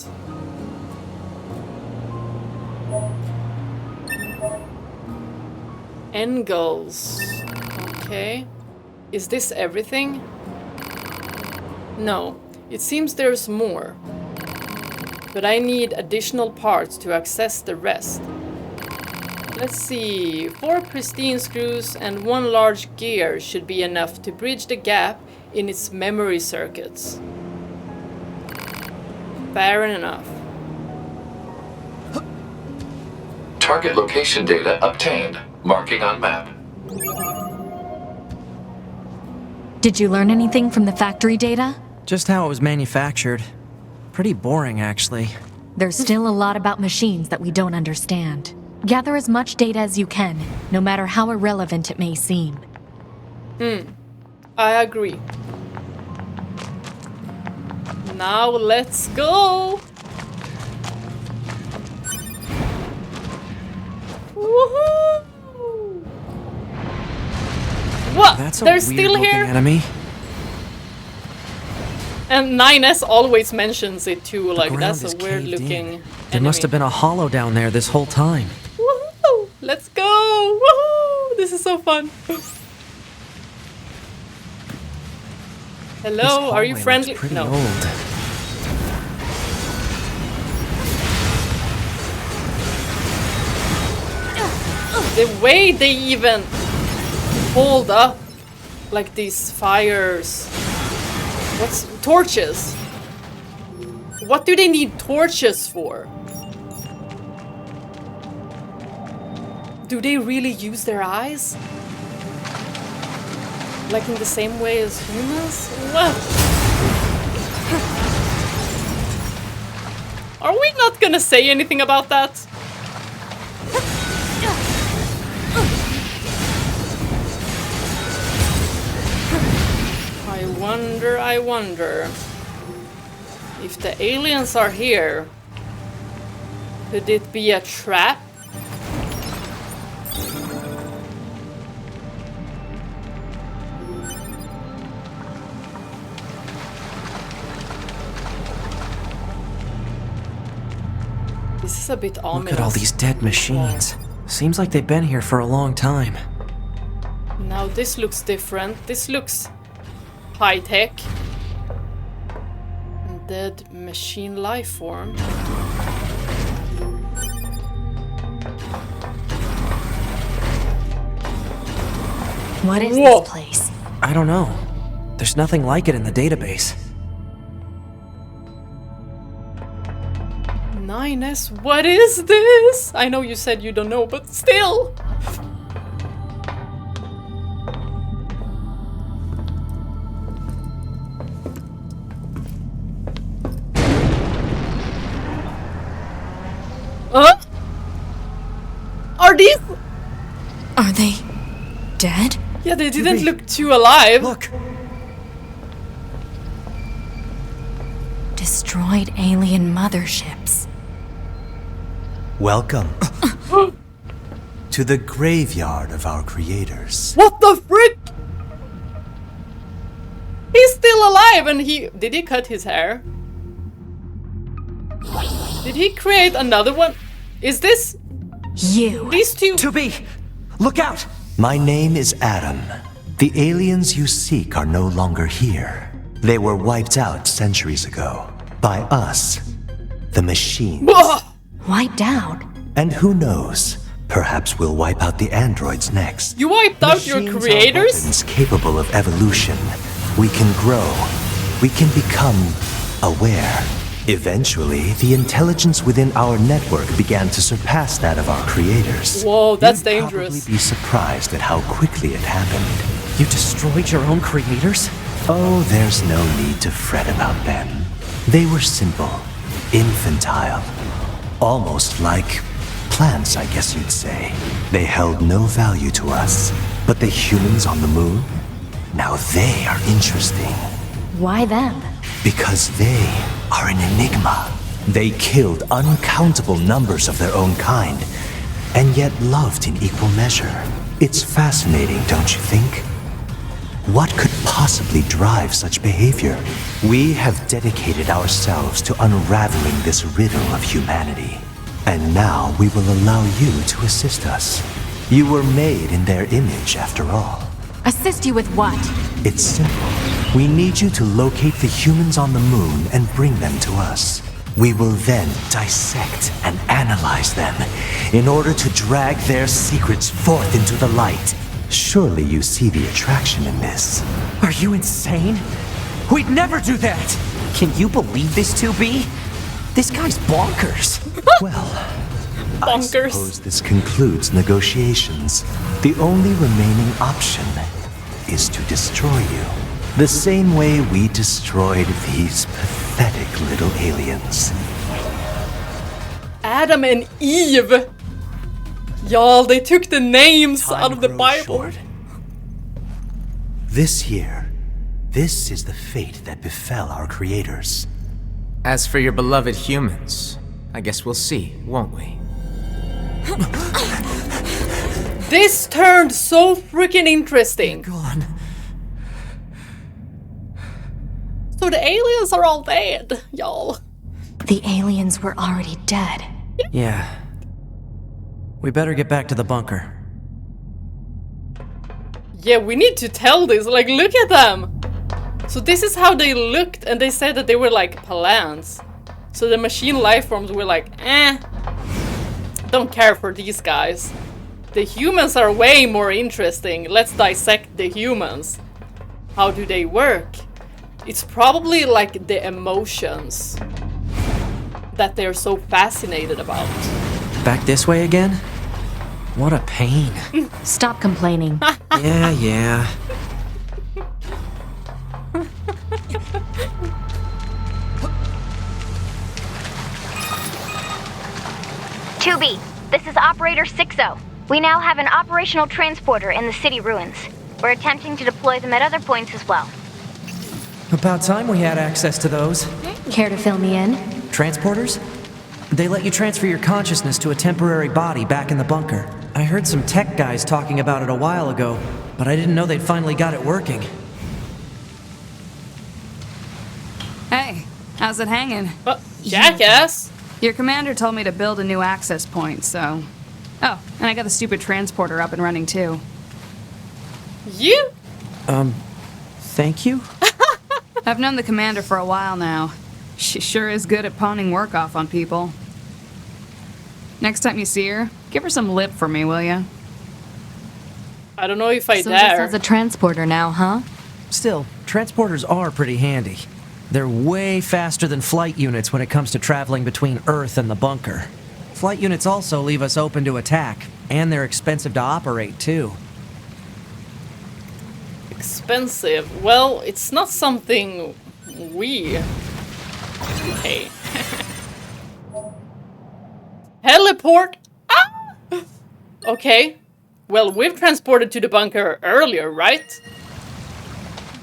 Engels. Okay. Is this everything? No. It seems there's more. But I need additional parts to access the rest. Let's see. 4 pristine screws and 1 large gear should be enough to bridge the gap in its memory circuits. Fair enough. Target location data obtained. Marking on map. Did you learn anything from the factory data? Just how it was manufactured. Pretty boring, actually. There's still a lot about machines that we don't understand. Gather as much data as you can, no matter how irrelevant it may seem. I agree. Now let's go! Woohoo! What? That's a They're weird still looking here? enemy. And 9S always mentions it too, like ground that's is a weird caved in. looking There must have been a hollow down there this whole time. Woohoo! Let's go! Woohoo! This is so fun. Hello, This are you hallway friendly? looks pretty No. old. The way they even hold up like these fires. What's torches? What do they need torches for? Do they really use their eyes? Like in the same way as humans? What? Are we not gonna say anything about that? I wonder if the aliens are here. Could it be a trap? This is a bit ominous. Look at all these dead machines. Seems like they've been here for a long time. Now this looks different. This looks high-tech. Dead machine life form. What is Whoa. this place? I don't know. There's nothing like it in the database. 9S, what is this? I know you said you don't know, but still. Huh? Are these? Are they dead? Yeah, they didn't look too alive. Look! Destroyed alien motherships. Welcome to the graveyard of our creators. What the frick? He's still alive and did he cut his hair? Did he create another one? Is this You. these two? 2B! Look out! My name is Adam. The aliens you seek are no longer here. They were wiped out centuries ago. By us. The machines. Ugh. Wiped out. And who knows? Perhaps we'll wipe out the androids next. You wiped out your Machines are creators? weapons capable of evolution. We can grow. We can become aware. Eventually, the intelligence within our network began to surpass that of our creators. Whoa, that's You'd dangerous. probably be surprised at how quickly it happened. You destroyed your own creators? Oh, there's no need to fret about them. They were simple, infantile, almost like plants, I guess you'd say. They held no value to us. But the humans on the moon? Now they are interesting. Why them? Because they are an enigma. They killed uncountable numbers of their own kind, and yet loved in equal measure. It's fascinating, don't you think? What could possibly drive such behavior? We have dedicated ourselves to unraveling this riddle of humanity. And now we will allow you to assist us. You were made in their image, after all. Assist you with what? It's simple. We need you to locate the humans on the moon and bring them to us. We will then dissect and analyze them in order to drag their secrets forth into the light. Surely you see the attraction in this. Are you insane? We'd never do that! Can you believe this, 2B? This guy's bonkers. Well, I Bonkers. suppose this concludes negotiations. The only remaining option is to destroy you. The same way we destroyed these pathetic little aliens. Adam and Eve. Y'all, they took the names Time out of the grows Bible. short. This year, this is the fate that befell our creators. As for your beloved humans, I guess we'll see, won't we? This turned so freaking interesting. Gone. So the aliens are all dead, y'all. The aliens were already dead. Yeah. We better get back to the bunker. Yeah, we need to tell this. Like, look at them. So this is how they looked, and they said that they were like plants. So the machine life forms were like, don't care for these guys. The humans are way more interesting. Let's dissect the humans. How do they work? It's probably like the emotions that they're so fascinated about. Back this way again? What a pain. Stop complaining. Yeah. 2B, this is Operator 60. We now have an operational transporter in the city ruins. We're attempting to deploy them at other points as well. About time we had access to those. Care to fill me in? Transporters? They let you transfer your consciousness to a temporary body back in the bunker. I heard some tech guys talking about it a while ago, but I didn't know they'd finally got it working. Hey, how's it hanging? Jackass! Your commander told me to build a new access point, so... Oh, and I got the stupid transporter up and running too. You? Thank you? I've known the commander for a while now. She sure is good at pawning work off on people. Next time you see her, give her some lip for me, will ya? I don't know if I So this dare. has a transporter now, huh? Still, transporters are pretty handy. They're way faster than flight units when it comes to traveling between Earth and the bunker. Flight units also leave us open to attack, and they're expensive to operate, too. Expensive? Well, it's not something we pay. Teleport? Ah! Okay. Well, we've transported to the bunker earlier, right?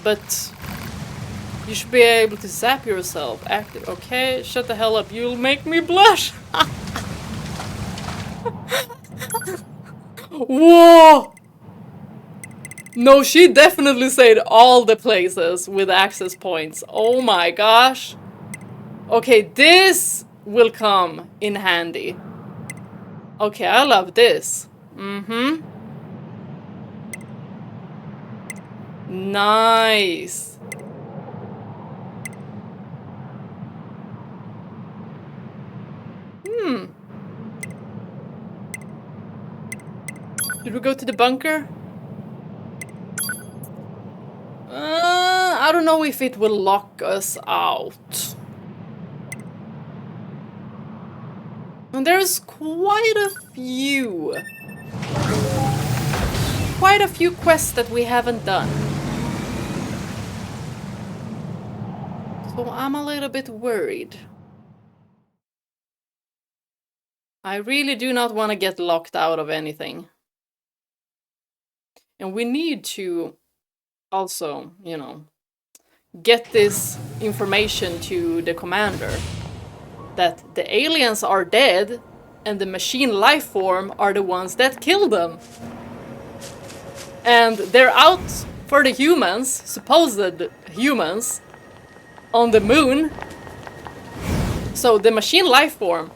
But you should be able to zap yourself. Active. Okay, shut the hell up. You'll make me blush. Whoa! No, she definitely said all the places with access points. Oh my gosh. Okay, this will come in handy. Okay, I love this. Mm-hmm. Nice. Did we go to the bunker? I don't know if it will lock us out. And there's quite a few quests that we haven't done. So I'm a little bit worried. I really do not want to get locked out of anything. And we need to also, you know, get this information to the commander. That the aliens are dead and the machine life form are the ones that kill them. And they're out for the humans, supposed humans, on the moon. So the machine life form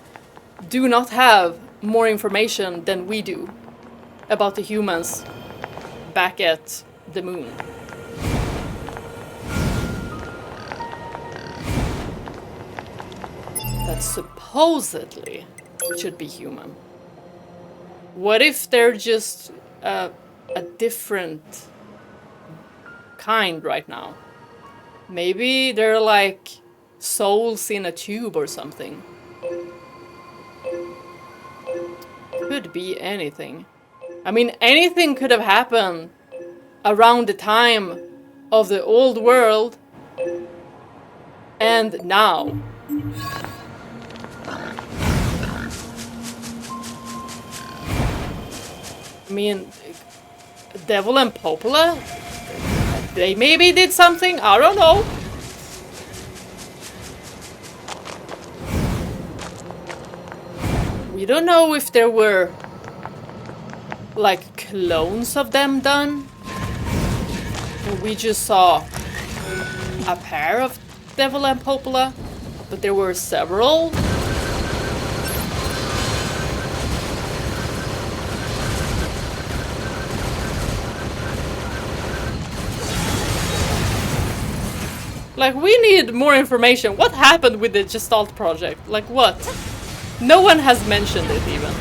do not have more information than we do about the humans back at the moon. That supposedly should be human. What if they're just a different kind right now? Maybe they're like souls in a tube or something. Could be anything. I mean, anything could have happened around the time of the old world and now. I mean, Devil and Popola? They maybe did something? I don't know. We don't know if there were like clones of them done. We just saw a pair of Devil and Popola, but there were several. Like, we need more information. What happened with the Gestalt project? Like, what? No one has mentioned it even.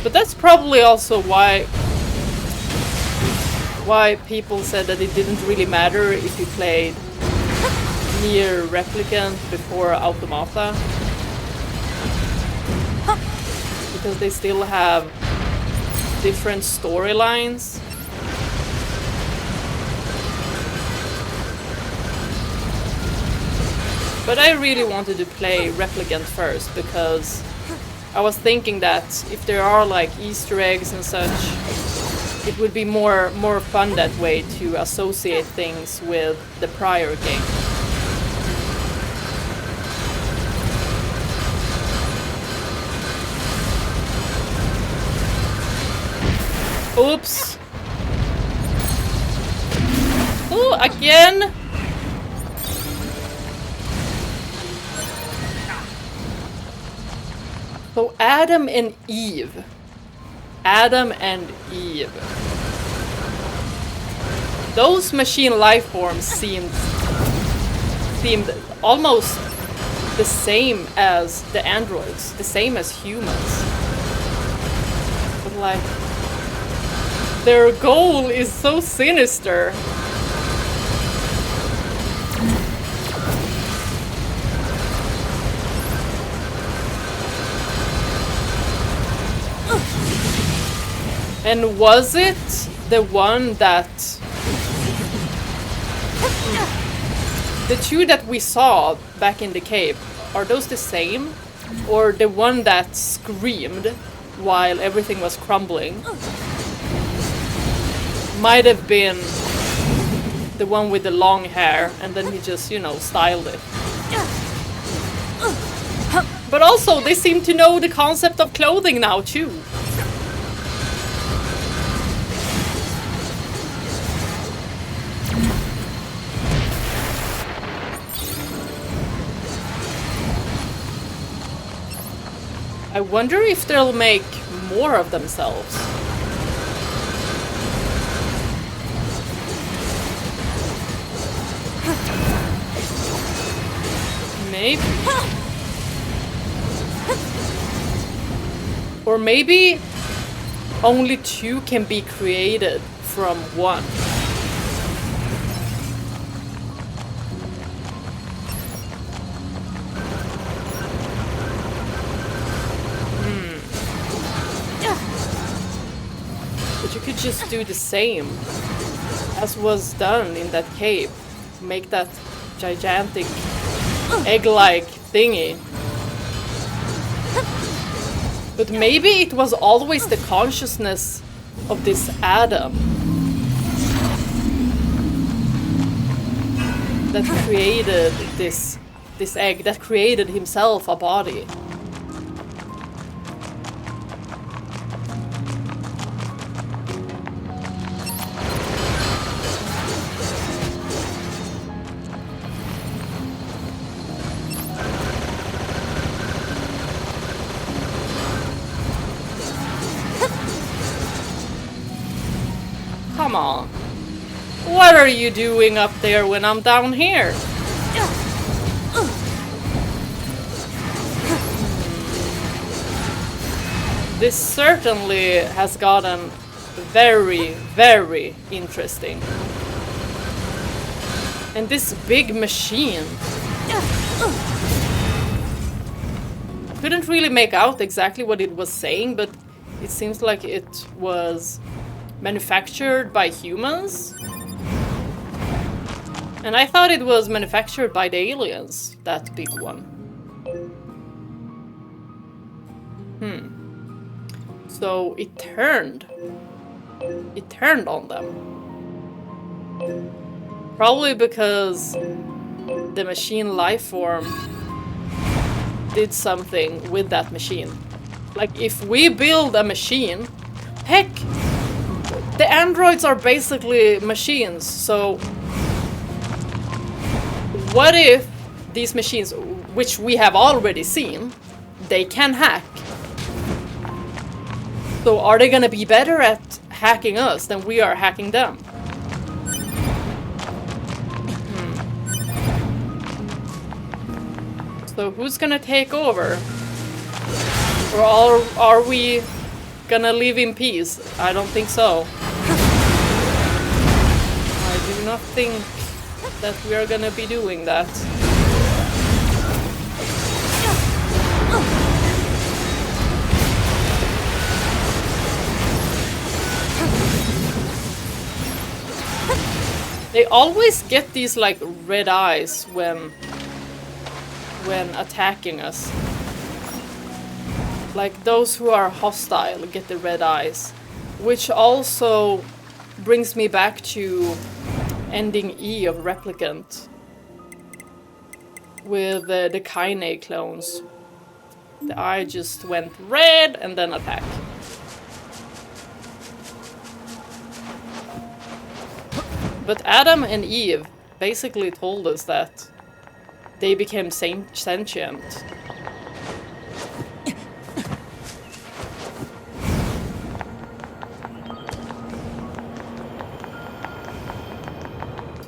But that's probably also why people said that it didn't really matter if you played Nier Replicant before Automata. Because they still have different storylines. But I really wanted to play Replicant first because I was thinking that if there are like Easter eggs and such, it would be more fun that way to associate things with the prior game. Oops. Oh, again. So Adam and Eve. Adam and Eve. Those machine life forms seemed almost the same as the androids, the same as humans. like, their goal is so sinister. And was it the one that... The two that we saw back in the cave, are those the same? Or the one that screamed while everything was crumbling might have been the one with the long hair, and then he just, you know, styled it. But also, they seem to know the concept of clothing now, too. I wonder if they'll make more of themselves. Maybe. Or maybe only two can be created from one. But you could just do the same as was done in that cave. Make that gigantic egg-like thingy. But maybe it was always the consciousness of this Adam that created this egg, that created himself a body. Come on. What are you doing up there when I'm down here? This certainly has gotten very, very interesting. And this big machine. Couldn't really make out exactly what it was saying, but it seems like it was manufactured by humans. And I thought it was manufactured by the aliens, that big one. So it turned on them. Probably because the machine life form did something with that machine. Like, if we build a machine, heck, the androids are basically machines, so what if these machines, which we have already seen, they can hack? So are they gonna be better at hacking us than we are hacking them? So who's gonna take over? Or are we gonna live in peace? I don't think so. I do not think that we are gonna be doing that. They always get these like red eyes when attacking us. Like those who are hostile get the red eyes, which also brings me back to ending E of Replicant with the Kaine clones. The eye just went red and then attack. But Adam and Eve basically told us that they became sentient.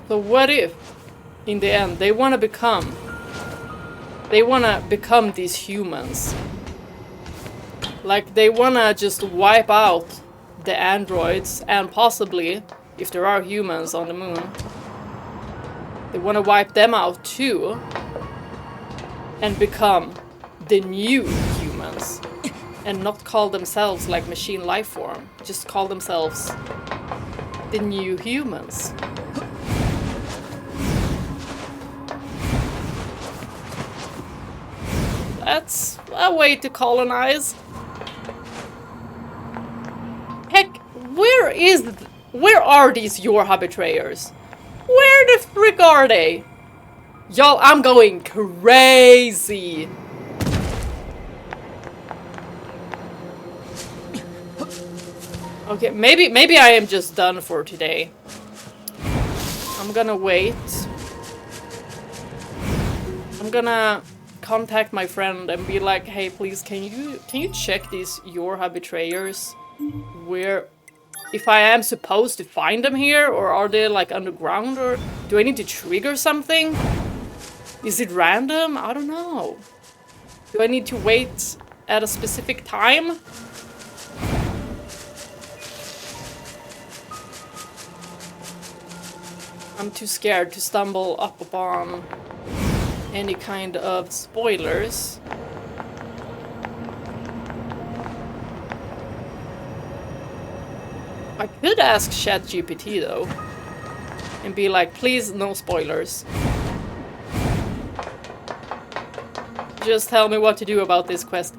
So what if, in the end, they want to become these humans? Like, they wanna just wipe out the androids, and possibly, if there are humans on the moon, they wanna wipe them out too, and become the new humans. And not call themselves like machine life form, just call themselves the new humans. That's a way to colonize. Heck, where are these your betrayers? Where the frick are they? Y'all, I'm going crazy. Okay, maybe I am just done for today. I'm gonna wait. I'm gonna contact my friend and be like, hey, please, can you check these your betrayers? Where, if I am supposed to find them here, or are they like underground, or do I need to trigger something? Is it random? I don't know. Do I need to wait at a specific time? I'm too scared to stumble up upon any kind of spoilers. I could ask ChatGPT though, and be like, please, no spoilers. Just tell me what to do about this quest.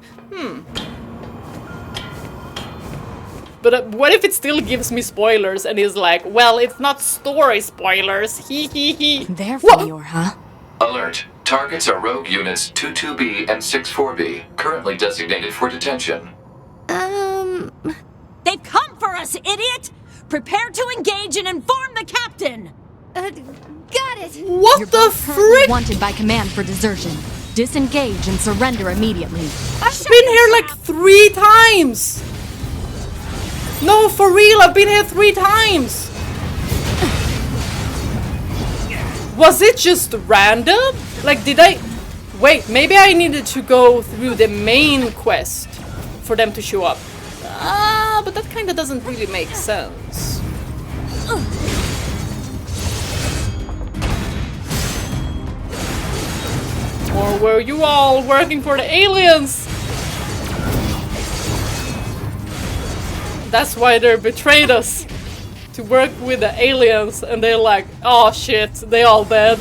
But what if it still gives me spoilers and is like, well, it's not story spoilers, hee hee hee. They're for your, huh? Alert. Targets are rogue units 22B and 64B, currently designated for detention. They've come for us, idiot! Prepare to engage and inform the captain! Got it! What You're the both currently frick? wanted by command for desertion. Disengage and surrender immediately. I've been here like 3 times! No, for real, I've been here 3 times! Was it just random? Like, did I... Wait, maybe I needed to go through the main quest for them to show up. But that kinda doesn't really make sense. Or were you all working for the aliens? That's why they betrayed us. To work with the aliens, and they're like, oh shit, they all dead.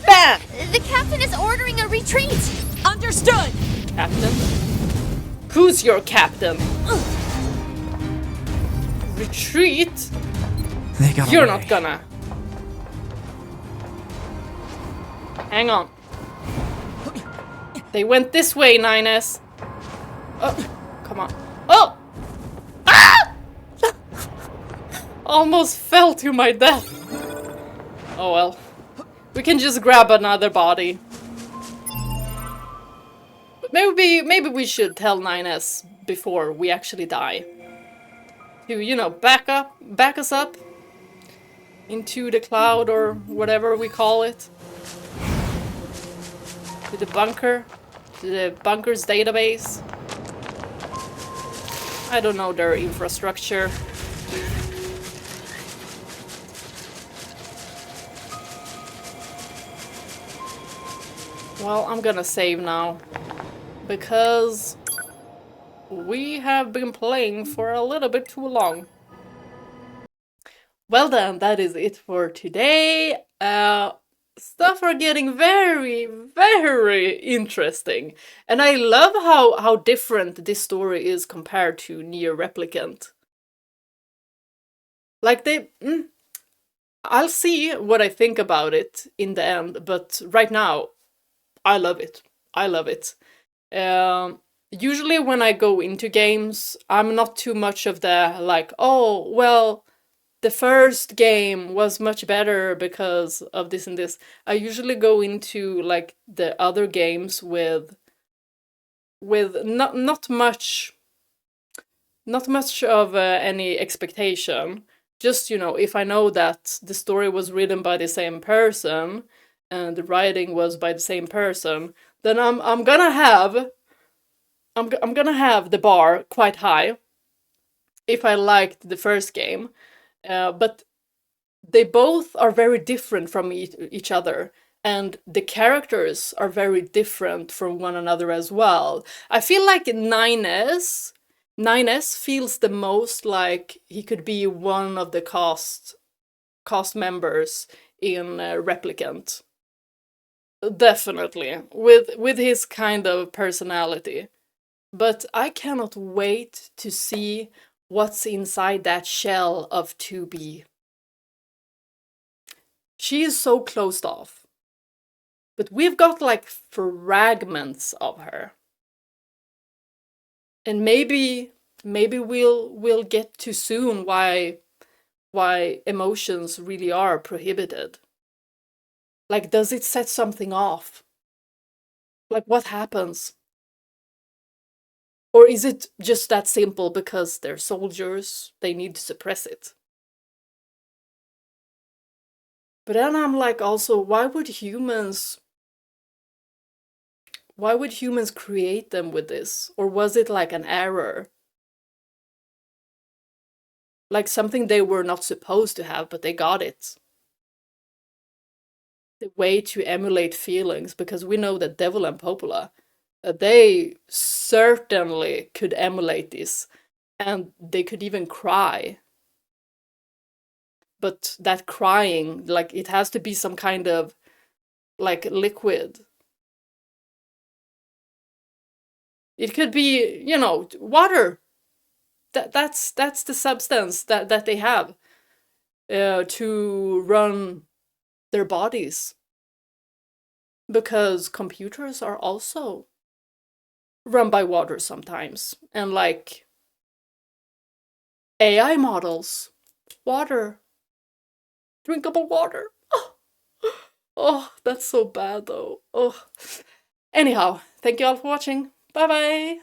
Bam! The captain is ordering a retreat! Understood! Captain? Who's your captain? Retreat? They got You're away. not gonna. Hang on. They went this way, 9S. Oh, come on. Oh! Ah! Almost fell to my death. Oh well. We can just grab another body. But maybe we should tell 9S before we actually die. To, you know, back us up into the cloud or whatever we call it. To the bunker. To the bunker's database. I don't know their infrastructure. Well, I'm gonna save now. Because we have been playing for a little bit too long. Well then, that is it for today. Stuff are getting very, very interesting. And I love how different this story is compared to Nier Replicant. Like I'll see what I think about it in the end, but right now, I love it. I love it. Usually when I go into games, I'm not too much of the like, oh, well, the first game was much better because of this and this. I usually go into like the other games with not much of any expectation. Just, you know, if I know that the story was written by the same person and the writing was by the same person, then I'm gonna have I'm gonna have the bar quite high if I liked the first game. But they both are very different from each other, and the characters are very different from one another as well. I feel like 9S feels the most like he could be one of the cast members in Replicant. Definitely, with his kind of personality. But I cannot wait to see what's inside that shell of 2B. She is so closed off. But we've got like fragments of her. And maybe we'll get to soon why emotions really are prohibited. Like, does it set something off? Like, what happens? Or is it just that simple because they're soldiers, they need to suppress it? But then I'm like, also, why would humans create them with this? Or was it like an error? Like something they were not supposed to have, but they got it. The way to emulate feelings, because we know that Devil and Popola, they certainly could emulate this, and they could even cry. But that crying, like, it has to be some kind of, like, liquid. It could be, you know, water. That's the substance that they have to run their bodies. Because computers are also run by water sometimes. And like AI models, water, drinkable water. Oh, that's so bad though. Oh. Anyhow, thank you all for watching. Bye bye.